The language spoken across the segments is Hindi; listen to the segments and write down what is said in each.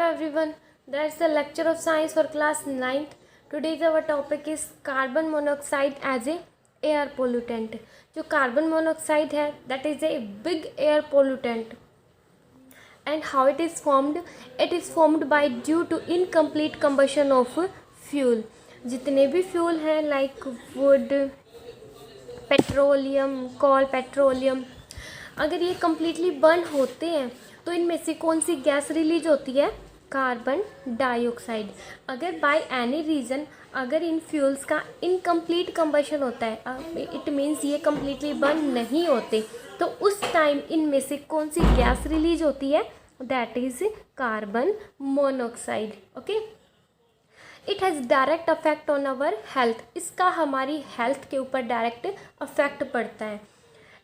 everyone, that's the lecture of science for class 9th. Today's our topic is carbon monoxide as a air pollutant. जो कार्बन मोनोऑक्साइड है that is a big air pollutant. And how it is formed? It is formed by due to incomplete combustion of fuel. जितने भी फ्यूल हैं like wood, पेट्रोलियम, कोल, पेट्रोलियम, अगर ये कम्प्लीटली बर्न होते हैं तो इनमें से कौन सी गैस रिलीज होती है? Carbon dioxide. अगर बाय एनी रीज़न अगर इन फ्यूल्स का इनकम्प्लीट कंबशन होता है, इट मीन्स ये कम्प्लीटली बर्न नहीं होते, तो उस टाइम इनमें से कौन सी गैस रिलीज होती है? That is carbon monoxide. Okay, it has direct affect on our health. इसका हमारी हेल्थ के ऊपर डायरेक्ट अफेक्ट पड़ता है.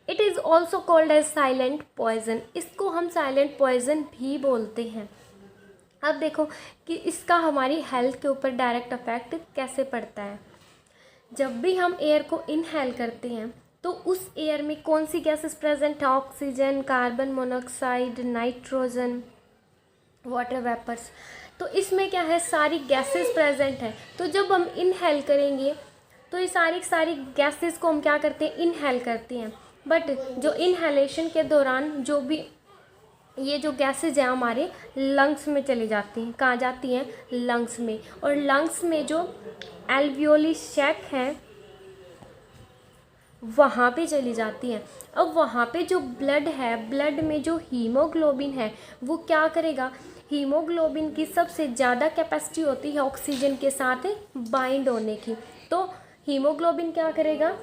It is also called as silent poison. इसको हम साइलेंट पॉइजन भी बोलते हैं. अब देखो कि इसका हमारी हेल्थ के ऊपर डायरेक्ट अफेक्ट कैसे पड़ता है. जब भी हम एयर को इनहेल करते हैं तो उस एयर में कौन सी गैसेस प्रेजेंट है? Oxygen, carbon monoxide, nitrogen, water vapours. तो इसमें क्या है? सारी गैसेस प्रेजेंट है. तो जब हम इनहेल करेंगे तो ये सारी गैसेस को हम क्या करते हैं? इनहेल करते हैं. बट जो इनहेलेशन के दौरान जो भी ये जो गैसेज हैं हमारे लंग्स में चली जाती हैं. कहाँ जाती हैं? लंग्स में. और लंग्स में जो एल्वियोली सैक हैं वहाँ पे चली जाती हैं. अब वहाँ पे जो ब्लड है, ब्लड में जो हीमोग्लोबिन है वो क्या करेगा? हीमोग्लोबिन की सबसे ज़्यादा कैपेसिटी होती है ऑक्सीजन के साथ बाइंड होने की. तो हीमोग्लोबिन क्या करेगा?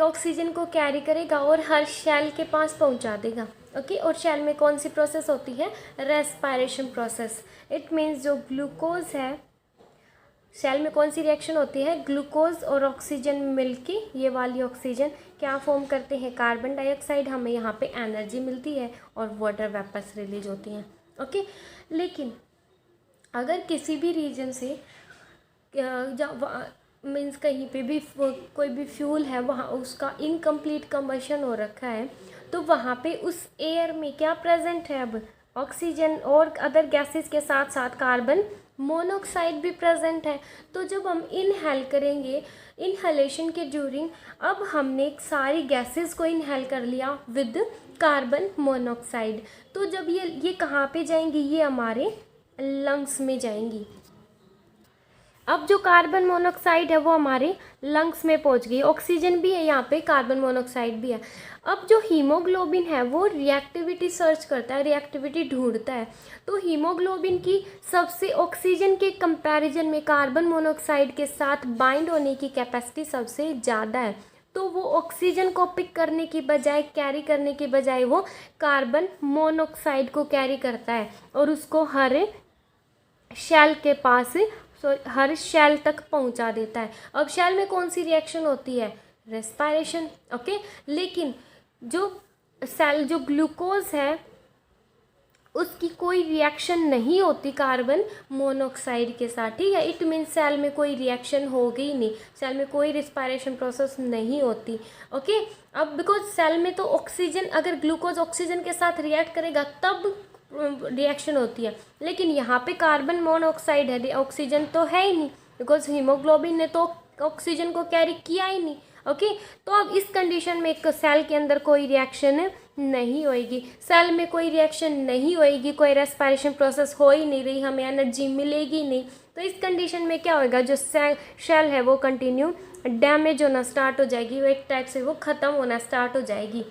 ऑक्सीजन को कैरी करेगा और हर सेल के पास पहुंचा देगा. ओके, और सेल में कौन सी प्रोसेस होती है? Respiration process. इट मीन्स जो ग्लूकोज है, सेल में कौन सी रिएक्शन होती है? ग्लूकोज और ऑक्सीजन मिलके ये वाली ऑक्सीजन क्या फॉर्म करते हैं? Carbon dioxide. हमें यहाँ पे एनर्जी मिलती है और वाटर वेपर्स रिलीज होती हैं. ओके, लेकिन अगर किसी भी रीजन से मीन्स कहीं पे भी कोई भी फ्यूल है वहाँ उसका इनकम्प्लीट कंबशन हो रखा है तो वहाँ पे उस एयर में क्या प्रेजेंट है? अब ऑक्सीजन और अदर गैसेस के साथ साथ कार्बन मोनोऑक्साइड भी प्रेजेंट है. तो जब हम इनहेल करेंगे, इनहेलेशन के ड्यूरिंग अब हमने सारी गैसेस को इनहेल कर लिया विद कार्बन मोनोऑक्साइड. तो जब ये कहाँ पे जाएंगी? ये हमारे लंग्स में जाएंगी. अब जो कार्बन मोनोऑक्साइड है वो हमारे लंग्स में पहुंच गई. ऑक्सीजन भी है यहाँ पे, कार्बन मोनोऑक्साइड भी है. अब जो हीमोग्लोबिन है वो रिएक्टिविटी सर्च करता है, रिएक्टिविटी ढूंढता है. तो हीमोग्लोबिन की सबसे ऑक्सीजन के कंपैरिजन में कार्बन मोनोऑक्साइड के साथ बाइंड होने की कैपेसिटी सबसे ज़्यादा है. तो वो ऑक्सीजन को पिक करने की बजाय, कैरी करने की बजाय वो कार्बन मोनोऑक्साइड को कैरी करता है और उसको हर शेल के पास हर शेल तक पहुंचा देता है. अब शेल में कौन सी रिएक्शन होती है? रेस्पिरेशन. ओके, लेकिन जो ग्लूकोज है उसकी कोई रिएक्शन नहीं होती कार्बन मोनोऑक्साइड के साथ. ठीक है, इट मीन्स सेल में कोई रिएक्शन होगी नहीं, सेल में कोई रेस्पिरेशन प्रोसेस नहीं होती. ओके, अब बिकॉज सेल में तो ऑक्सीजन, अगर ग्लूकोज ऑक्सीजन के साथ रिएक्ट करेगा तब रिएक्शन होती है, लेकिन यहाँ पे कार्बन मोनोऑक्साइड है, ऑक्सीजन तो है ही नहीं बिकॉज हीमोग्लोबिन ने तो ऑक्सीजन को कैरी किया ही नहीं. ओके, तो अब इस कंडीशन में एक सेल के अंदर कोई रिएक्शन नहीं होएगी, सेल में कोई रिएक्शन नहीं होएगी, कोई रेस्पिरेशन प्रोसेस हो ही नहीं रही, हमें एनर्जी मिलेगी नहीं. तो इस कंडीशन में क्या होएगा? जो सेल है वो कंटिन्यू डैमेज होना स्टार्ट हो जाएगी, वो एक टाइप से वो ख़त्म होना स्टार्ट हो जाएगी.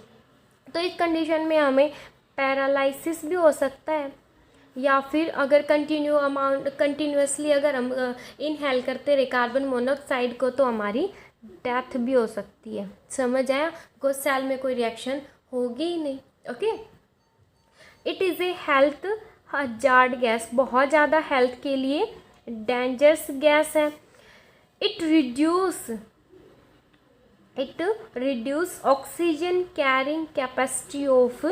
तो इस कंडीशन में हमें पैरालिसिस भी हो सकता है, या फिर अगर कंटिन्यूसली अगर हम इनहेल करते रहे कार्बन मोनोऑक्साइड को तो हमारी डेथ भी हो सकती है. समझ आया? बिकॉज सेल में कोई रिएक्शन होगी ही नहीं. Okay, it is a health hazard gas. बहुत ज़्यादा हेल्थ के लिए डेंजरस गैस है. It reduce oxygen carrying capacity of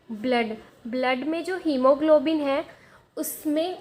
blood. Blood में जो हीमोग्लोबिन है उसमें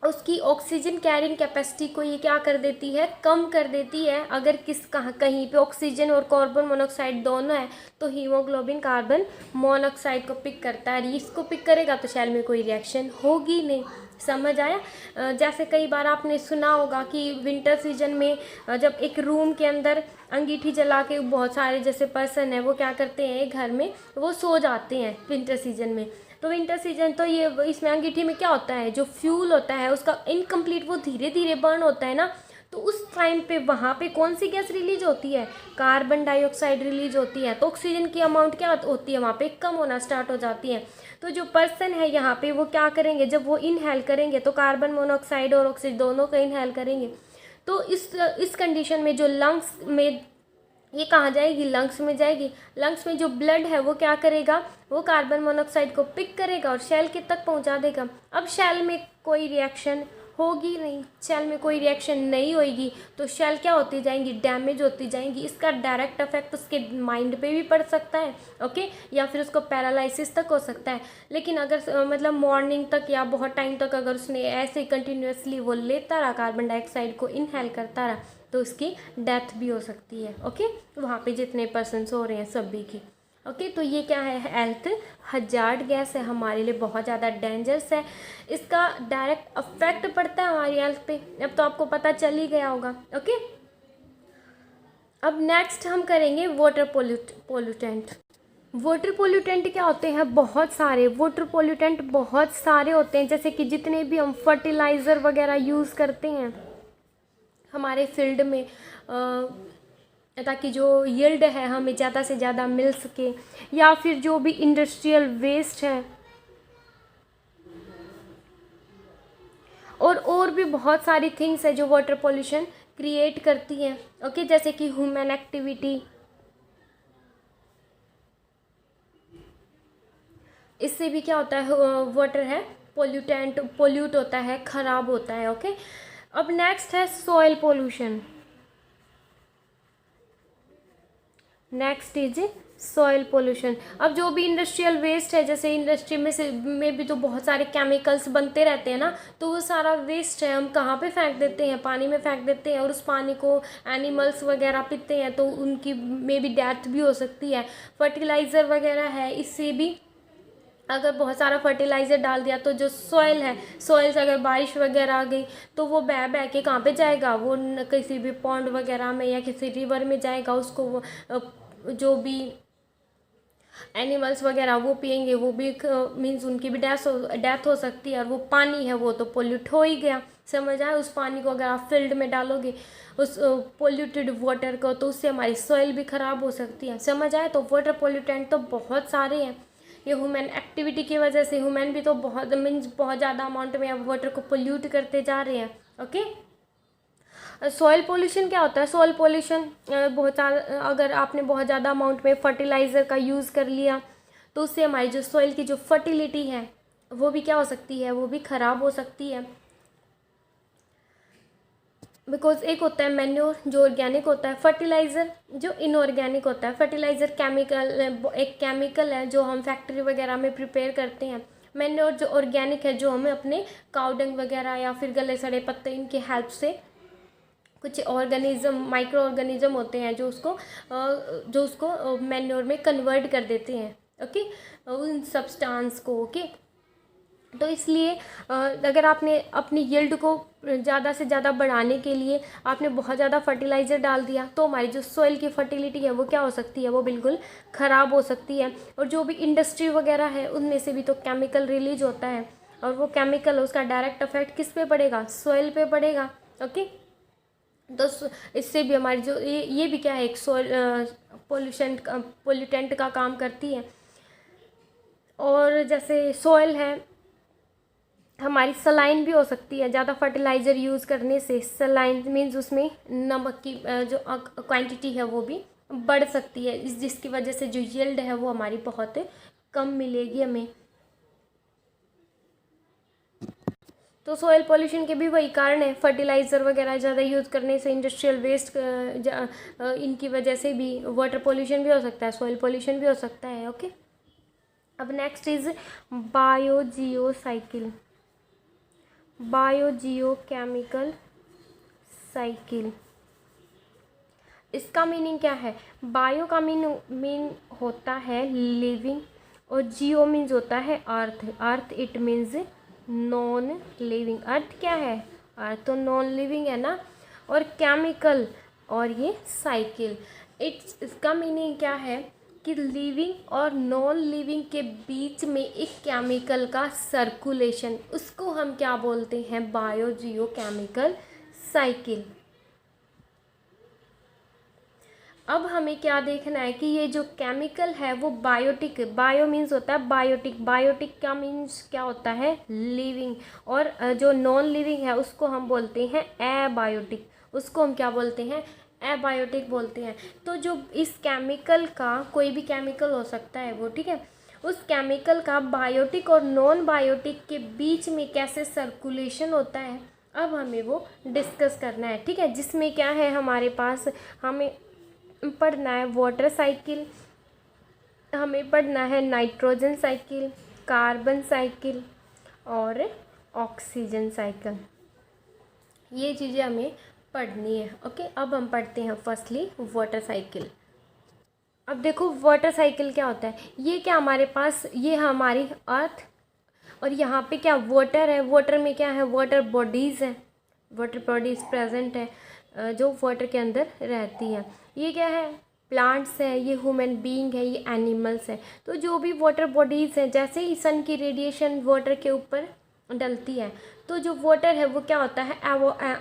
उसकी ऑक्सीजन कैरिंग कैपेसिटी को ये क्या कर देती है, कम कर देती है। अगर कहीं पे ऑक्सीजन और कार्बन मोनोऑक्साइड दोनों है तो हीमोग्लोबिन कार्बन मोनोऑक्साइड को पिक करता है, इसको पिक करेगा तो सेल में कोई रिएक्शन होगी नहीं। समझ आया? जैसे कई बार आपने सुना होगा कि विंटर सीजन में जब एक रूम के अंदर अंगीठी जला के बहुत सारे जैसे पर्सन है वो क्या करते हैं, घर में वो सो जाते हैं विंटर सीजन में। तो विंटर सीजन तो ये इसमें अंगीठी में क्या होता है, जो फ्यूल होता है उसका इनकम्प्लीट वो धीरे धीरे बर्न होता है ना, तो उस टाइम पे वहाँ पे कौन सी गैस रिलीज होती है, कार्बन डाइऑक्साइड रिलीज होती है। तो ऑक्सीजन की अमाउंट क्या होती है वहाँ पे, कम होना स्टार्ट हो जाती है। तो जो पर्सन है यहाँ पे वो क्या करेंगे, जब वो इनहेल करेंगे तो कार्बन मोनोऑक्साइड और ऑक्सीजन दोनों का इनहेल करेंगे। तो इस कंडीशन में जो लंग्स में ये कहाँ जाएगी, लंग्स में जाएगी। लंग्स में जो ब्लड है वो क्या करेगा, वो कार्बन मोनोऑक्साइड को पिक करेगा और सेल के तक पहुँचा देगा। अब सेल में कोई रिएक्शन होगी नहीं, सेल में कोई रिएक्शन नहीं होगी तो सेल क्या होती जाएंगी, डैमेज होती जाएंगी। इसका डायरेक्ट इफेक्ट उसके माइंड पे भी पड़ सकता है, ओके, या फिर उसको पैरालिसिस तक हो सकता है। लेकिन अगर मतलब मॉर्निंग तक या बहुत टाइम तक अगर उसने ऐसे कंटिन्यूसली वो लेता रहा, कार्बन डाइऑक्साइड को इनहेल करता रहा, तो उसकी डेथ भी हो सकती है, ओके, वहाँ पे जितने पर्सन्स हो रहे हैं सभी की, ओके। तो ये क्या है, हेल्थ हजार्ड गैस है, हमारे लिए बहुत ज़्यादा डेंजरस है। इसका डायरेक्ट अफेक्ट पड़ता है हमारी हेल्थ पे, अब तो आपको पता चल ही गया होगा, ओके। अब नेक्स्ट हम करेंगे वाटर पोल्यूटेंट। वाटर पोल्यूटेंट क्या होते हैं, बहुत सारे वाटर पोल्यूटेंट बहुत सारे होते हैं। जैसे कि जितने भी हम फर्टिलाइज़र वगैरह यूज़ करते हैं हमारे फील्ड में ताकि जो यील्ड है हमें ज़्यादा से ज़्यादा मिल सके, या फिर जो भी इंडस्ट्रियल वेस्ट है और भी बहुत सारी थिंग्स है जो वाटर पोल्यूशन क्रिएट करती हैं, ओके। जैसे कि ह्यूमन एक्टिविटी, इससे भी क्या होता है, वाटर है पोल्यूट होता है, ख़राब होता है, ओके। अब नेक्स्ट है soil pollution. Next is soil pollution. अब जो भी इंडस्ट्रियल वेस्ट है, जैसे इंडस्ट्री में भी तो बहुत सारे केमिकल्स बनते रहते हैं ना, तो वो सारा वेस्ट है हम कहाँ पे फेंक देते हैं, पानी में फेंक देते हैं, और उस पानी को एनिमल्स वगैरह पीते हैं तो उनकी में भी डेथ भी हो सकती है। फर्टिलाइज़र वगैरह है, इससे भी अगर बहुत सारा फर्टिलाइज़र डाल दिया तो जो सॉइल है, सॉइल से अगर बारिश वगैरह आ गई तो वो बह बह के कहाँ पे जाएगा, वो किसी भी पॉन्ड वगैरह में या किसी रिवर में जाएगा। उसको वो जो भी एनिमल्स वगैरह वो पिएंगे, वो भी मीन्स उनकी भी डेथ हो सकती है। और वो पानी है वो तो पोल्यूट हो ही गया, समझ आए। उस पानी को अगर आप फील्ड में डालोगे उस पोल्यूटेड वाटर को, तो उससे हमारी सॉइल भी ख़राब हो सकती है, समझ आए। तो वाटर पोल्यूटेंट तो बहुत सारे हैं। ये ह्यूमन एक्टिविटी की वजह से ह्यूमन भी तो बहुत मीन्स बहुत ज़्यादा अमाउंट में अब वाटर को पोल्यूट करते जा रहे हैं, ओके। सॉइल पोल्यूशन क्या होता है, सॉइल पोल्यूशन बहुत ज़्यादा अगर आपने बहुत ज़्यादा अमाउंट में फर्टिलाइज़र का यूज़ कर लिया तो उससे हमारी जो सॉइल की जो फर्टिलिटी है वो भी क्या हो सकती है, वो भी ख़राब हो सकती है। बिकॉज एक होता है मैन्योर जो ऑर्गेनिक होता है, फर्टिलाइज़र जो इनऑर्गेनिक होता है। फर्टिलाइज़र एक केमिकल है जो हम फैक्ट्री वगैरह में प्रिपेयर करते हैं। मैन्योर जो ऑर्गेनिक है, जो हमें अपने काउडंग वगैरह या फिर गले सड़े पत्ते इनकी हेल्प से कुछ ऑर्गेनिज्म माइक्रो ऑर्गेनिज्म होते हैं जो उसको मैन्योर में कन्वर्ट कर देते हैं, ओके, उन सब्सटेंस को, ओके। तो इसलिए अगर आपने अपनी यील्ड को ज़्यादा से ज़्यादा बढ़ाने के लिए आपने बहुत ज़्यादा फर्टिलाइज़र डाल दिया तो हमारी जो सॉइल की फर्टिलिटी है वो क्या हो सकती है, वो बिल्कुल ख़राब हो सकती है। और जो भी इंडस्ट्री वगैरह है उनमें से भी तो केमिकल रिलीज होता है, और वो केमिकल उसका डायरेक्ट इफेक्ट किस पे पड़ेगा, सॉइल पे पड़ेगा, ओके। तो इससे भी हमारी जो ये भी क्या है, एक सॉइल पोल्यूटेंट का काम करती है। और जैसे सॉइल है हमारी सलाइन भी हो सकती है, ज़्यादा फर्टिलाइज़र यूज़ करने से सलाइन मीन्स उसमें नमक की जो क्वांटिटी है वो भी बढ़ सकती है, जिसकी वजह से जो यील्ड है वो हमारी बहुत कम मिलेगी हमें। तो सॉइल पोल्यूशन के भी वही कारण है, फर्टिलाइज़र वगैरह ज़्यादा यूज़ करने से, इंडस्ट्रियल वेस्ट इनकी वजह से भी वाटर पोल्यूशन भी हो सकता है, सॉइल पोल्यूशन भी हो सकता है, ओके। अब next is biogeo cycle. Biogeochemical cycle. इसका मीनिंग क्या है? बायो का मीन होता है लिविंग, और जियो मीन्स होता है earth. Earth it means non living. Earth क्या है? अर्थ तो नॉन लिविंग है ना। और केमिकल और ये साइकिल, इसका मीनिंग क्या है कि लिविंग और नॉन लिविंग के बीच में एक केमिकल का सर्कुलेशन, उसको हम क्या बोलते हैं? Biogeochemical cycle. अब हमें क्या देखना है कि ये जो केमिकल है वो बायोटिक, बायो मीन्स होता है बायोटिक, बायोटिक का मीन्स क्या होता है? लिविंग। और जो नॉन लिविंग है उसको हम बोलते हैं एबायोटिक, उसको हम क्या बोलते हैं? एबायोटिक बोलते हैं। तो जो इस केमिकल का, कोई भी केमिकल हो सकता है वो, ठीक है, उस केमिकल का बायोटिक और नॉन बायोटिक के बीच में कैसे सर्कुलेशन होता है, अब हमें वो डिस्कस करना है, ठीक है। जिसमें क्या है हमारे पास, हमें पढ़ना है वाटर साइकिल, हमें पढ़ना है नाइट्रोजन साइकिल, कार्बन साइकिल और ऑक्सीजन साइकिल। ये चीज़ें हमें पढ़नी है। ओके, अब हम पढ़ते हैं फर्स्टली वाटर साइकिल। अब देखो वाटर साइकिल क्या होता है। ये क्या हमारे पास, ये हमारी अर्थ, और यहाँ पे क्या वाटर है। वाटर में क्या है? वाटर बॉडीज़ है, वाटर बॉडीज़ प्रेजेंट है जो वाटर के अंदर रहती हैं। ये क्या है? प्लांट्स है, ये ह्यूमन बीइंग है, ये एनिमल्स है। तो जो भी वाटर बॉडीज़ हैं, जैसे ही सन की रेडिएशन वाटर के ऊपर डलती है तो जो वाटर है वो क्या होता है?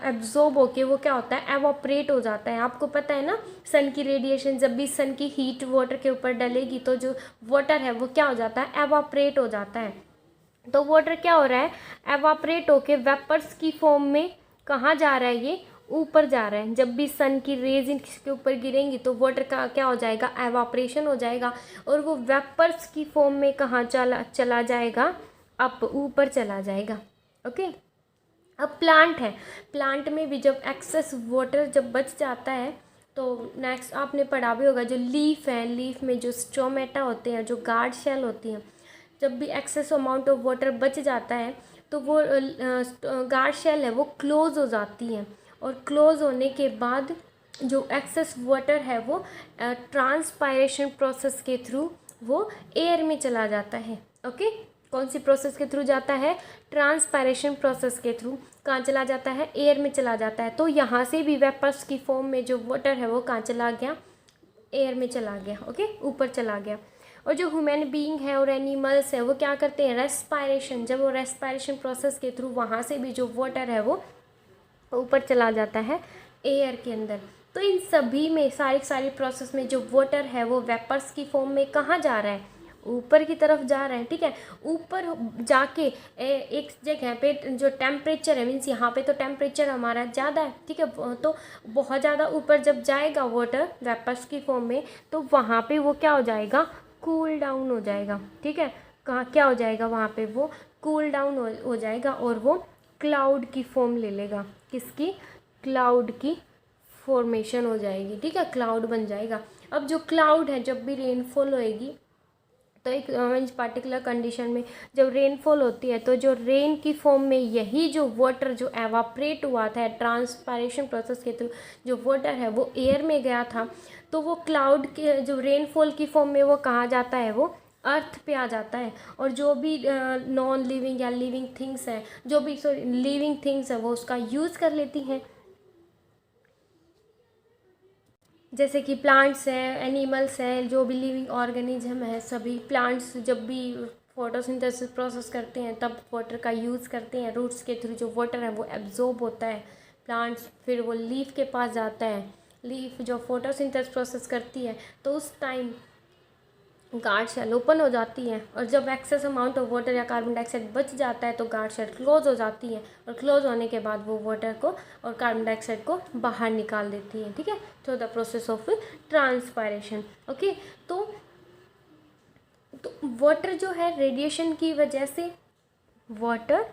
एब्जॉर्ब होके वो क्या होता है? एवोपरेट हो जाता है। आपको पता है ना, सन की रेडिएशन, जब भी सन की हीट वाटर के ऊपर डलेगी तो जो वाटर है वो क्या हो जाता है? एवोपरेट हो जाता है। तो वाटर क्या हो रहा है? एवापरेट होके वेपर्स की फॉर्म में कहाँ जा रहा है? ये ऊपर जा रहा है। जब भी सन की रेज इसके ऊपर गिरेंगी तो वाटर का क्या हो जाएगा? एवापरेशन हो जाएगा, और वो वेपर्स की फॉर्म में कहाँ चला जाएगा? अप, ऊपर चला जाएगा। ओके, अब प्लांट है, प्लांट में भी जब एक्सेस वाटर जब बच जाता है तो नेक्स्ट आपने पढ़ा भी होगा, जो लीफ है, लीफ में जो स्टोमेटा होते हैं, जो गार्ड शेल होती हैं, जब भी एक्सेस अमाउंट ऑफ वाटर बच जाता है तो वो गार्ड शेल है वो क्लोज हो जाती हैं, और क्लोज होने के बाद जो एक्सेस वाटर है वो ट्रांसपायरेशन प्रोसेस के थ्रू वो एयर में चला जाता है। ओके, कौन सी प्रोसेस के थ्रू जाता है? ट्रांसपायरेशन प्रोसेस के थ्रू। कहाँ चला जाता है? एयर में चला जाता है। तो यहाँ से भी वेपर्स की फॉर्म में जो वाटर है वो कहाँ चला गया? एयर में चला गया। ओके, ऊपर चला गया। और जो ह्यूमन बीइंग है और एनिमल्स है वो क्या करते हैं? रेस्पायरेशन, जब वो रेस्पायरेशन प्रोसेस के थ्रू वहाँ से भी जो वाटर है वो ऊपर चला जाता है एयर के अंदर। तो इन सभी में, सारी प्रोसेस में जो वाटर है वो वेपर्स की फॉर्म में कहाँ जा रहा है? ऊपर की तरफ जा रहा है। ठीक है, ऊपर जाके एक जगह पे जो टेम्परेचर है, मीन्स यहाँ पे तो टेम्परेचर हमारा ज़्यादा है, ठीक है, तो बहुत ज़्यादा ऊपर जब जाएगा वाटर वेपर्स की फॉर्म में तो वहाँ पे वो क्या हो जाएगा? कूल डाउन हो जाएगा। ठीक है, कहाँ क्या हो जाएगा? वहाँ पे वो कूल डाउन हो जाएगा और वो क्लाउड की फॉर्म ले लेगा। किसकी? क्लाउड की फॉर्मेशन हो जाएगी। ठीक है, क्लाउड बन जाएगा। अब जो क्लाउड है, जब भी रेनफॉल होएगी तो एक मीन्स पार्टिकुलर कंडीशन में जब रेनफॉल होती है तो जो रेन की फॉर्म में यही जो वाटर जो एवापरेट हुआ था ट्रांसपायरेशन प्रोसेस के थ्रू, जो वाटर है वो एयर में गया था, तो वो क्लाउड के जो रेनफॉल की फॉर्म में वो कहाँ जाता है? वो अर्थ पे आ जाता है। और जो भी नॉन लिविंग या लिविंग थिंग्स हैं, जो भी लिविंग थिंग्स है वो उसका यूज़ कर लेती हैं, जैसे कि प्लांट्स हैं, एनिमल्स हैं, जो भी लिविंग ऑर्गेनिज्म है, सभी प्लांट्स जब भी फोटोसिंथेसिस प्रोसेस करते हैं तब वाटर का यूज़ करते हैं। रूट्स के थ्रू जो वाटर है वो एब्जॉर्ब होता है प्लांट्स, फिर वो लीफ के पास जाता है। लीफ जो फोटोसिंथेसिस प्रोसेस करती है तो उस टाइम गार्ड शेल ओपन हो जाती है, और जब एक्सेस अमाउंट ऑफ वाटर या कार्बन डाइऑक्साइड बच जाता है तो गार्ड शेल क्लोज हो जाती है, और क्लोज होने के बाद वो वाटर को और कार्बन डाइऑक्साइड को बाहर निकाल देती है। ठीक है, through the process of transpiration. Okay, तो वाटर जो है रेडिएशन की वजह से, वाटर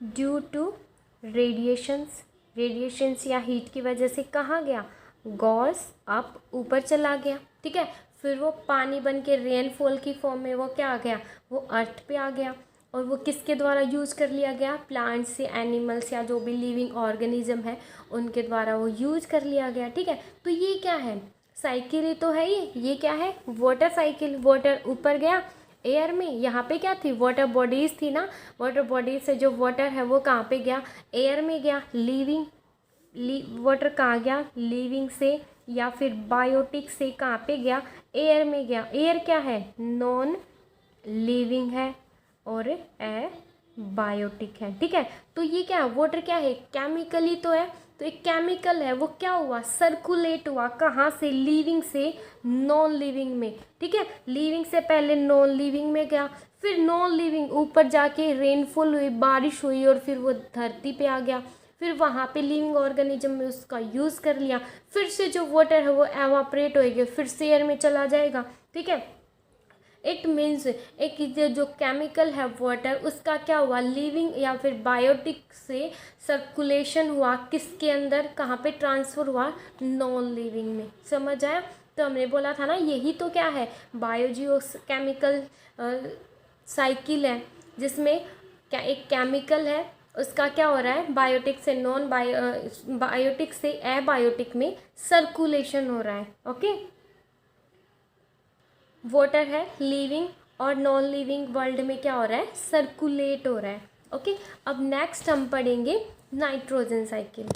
ड्यू टू रेडिएशंस या हीट की वजह से कहाँ गया? गॉस अप, ऊपर चला गया। ठीक है, फिर वो पानी बन के रेनफॉल की फॉर्म में वो क्या आ गया? वो अर्थ पे आ गया। और वो किसके द्वारा यूज़ कर लिया गया, प्लांट्स या एनिमल्स या जो भी लिविंग ऑर्गेनिज्म है उनके द्वारा वो यूज़ कर लिया गया। ठीक है, तो ये क्या है, साइकिल ही तो है ये क्या है, वाटर साइकिल। वाटर ऊपर गया एयर में, यहाँ पे क्या थी, वाटर बॉडीज़ थी ना, वाटर बॉडीज से जो वाटर है वो कहाँ पे गया, एयर में गया। वाटर कहाँ गया, लिविंग से या फिर बायोटिक से कहाँ पे गया, एयर में गया। एयर क्या है, नॉन लिविंग है और ए बायोटिक है। ठीक है, तो ये क्या है, वाटर क्या है, केमिकली तो है, तो एक केमिकल है, वो क्या हुआ, सर्कुलेट हुआ, कहाँ से, लिविंग से नॉन लिविंग में। ठीक है, लिविंग से पहले नॉन लिविंग में गया, फिर नॉन लिविंग ऊपर जाके रेनफॉल हुई, बारिश हुई और फिर वो धरती पे आ गया, फिर वहाँ पे लिविंग ऑर्गेनिज्म में उसका यूज़ कर लिया, फिर से जो वाटर है वो एवापरेट होएगा, फिर से एयर में चला जाएगा। ठीक है, इट मीन्स एक जो केमिकल है वाटर, उसका क्या हुआ, लिविंग या फिर बायोटिक से सर्कुलेशन हुआ, किसके अंदर, कहाँ पे ट्रांसफ़र हुआ, नॉन लिविंग में। समझ आया, तो हमने बोला था ना यही तो क्या है, बायोजियो केमिकल साइकिल है, जिसमें क्या एक केमिकल है उसका क्या हो रहा है, बायोटिक से नॉन बायोटिक से एबायोटिक में सर्कुलेशन हो रहा है। ओके, वाटर है लिविंग और नॉन लिविंग वर्ल्ड में क्या हो रहा है, सर्कुलेट हो रहा है। ओके, अब नेक्स्ट हम पढ़ेंगे नाइट्रोजन साइकिल।